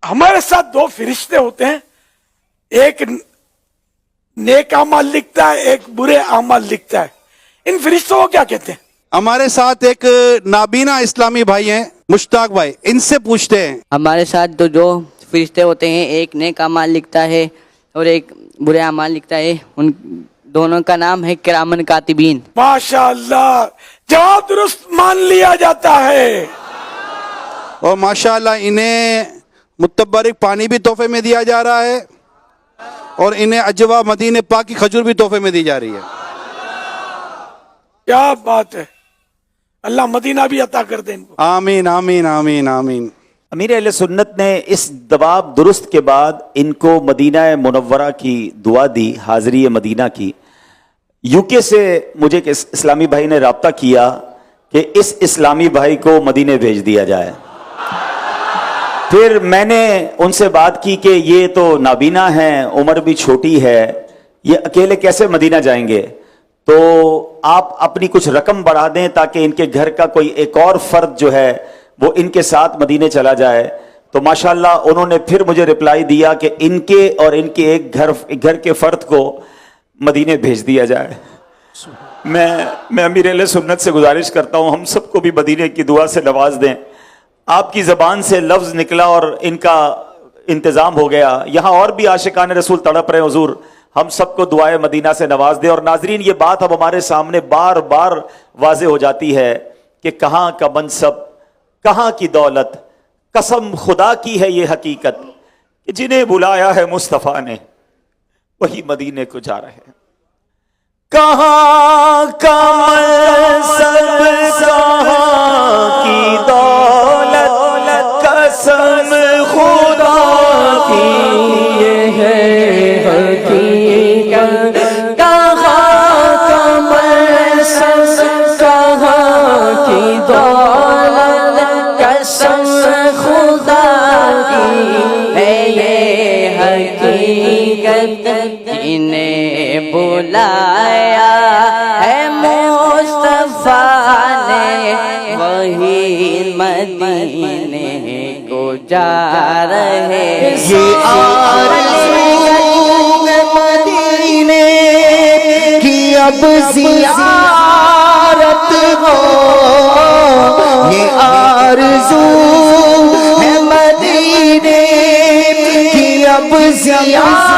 हमारे साथ दो फरिश्ते होते हैं, एक नेक अमाल लिखता है, एक बुरे अमाल लिखता है। इन फरिश्तों को क्या कहते हैं? हमारे साथ एक नाबीना इस्लामी भाई हैं, मुश्ताक भाई, इनसे पूछते हैं। हमारे साथ तो जो फरिश्ते होते हैं, एक नेक अमाल लिखता है और एक बुरे अमाल लिखता है, उन दोनों का नाम है किरामन कातिबीन। माशाअल्लाह, जवाब दुरुस्त मान लिया जाता है। और माशाअल्लाह इन्हें मुतबरिक पानी भी तोहफे में दिया जा रहा है और इन्हें अजवा मदीने पाक की खजूर भी तोहफे में दी जा रही है। क्या बात है, अल्लाह मदीना भी अता कर दे इनको। आमीन आमीन आमीन आमीन। अमीर अहले सुन्नत ने इस जवाब दुरुस्त के बाद इनको मदीना मुनव्वरा की दुआ दी, हाज़री मदीना की। यूके से मुझे एक इस्लामी भाई ने राब्ता किया कि इस इस्लामी भाई को मदीने भेज दिया जाए। फिर मैंने उनसे बात की कि ये तो नाबीना हैं, उम्र भी छोटी है, ये अकेले कैसे मदीना जाएंगे, तो आप अपनी कुछ रकम बढ़ा दें ताकि इनके घर का कोई एक और फर्द जो है वो इनके साथ मदीने चला जाए। तो माशाल्लाह उन्होंने फिर मुझे रिप्लाई दिया कि इनके और इनके एक घर के फर्द को मदीने भेज दिया जाए। मैं अमीर अहले सुन्नत से गुजारिश करता हूँ, हम सबको भी मदीने की दुआ से नवाज दें। आपकी ज़बान से लफ्ज़ निकला और इनका इंतज़ाम हो गया। यहाँ और भी आशिकान रसूल तड़प रहे, हुजूर हम सबको दुआए मदीना से नवाज दे। और नाजरीन, ये बात अब हमारे सामने बार बार वाज़े हो जाती है कि कहाँ का मनसब, कहाँ की दौलत, कसम खुदा की है ये हकीकत कि जिन्हें बुलाया है मुस्तफ़ा ने वही मदीने को जा रहे हैं। कहाँ का मनसब, कहाँ की दौलत, कसम खुदा की ये है हकीकत। कहाँ का मनसब, कहाँ की दौलत, कसम खुदा की है ये हकीकत। इन्हें बुलाया है मुस्तफा ने वही मदीने को जा रहे। ये आरज़ू मदीने की अब ज़ियारत हो, ये आरज़ू है मदीने की अब ज़ियारत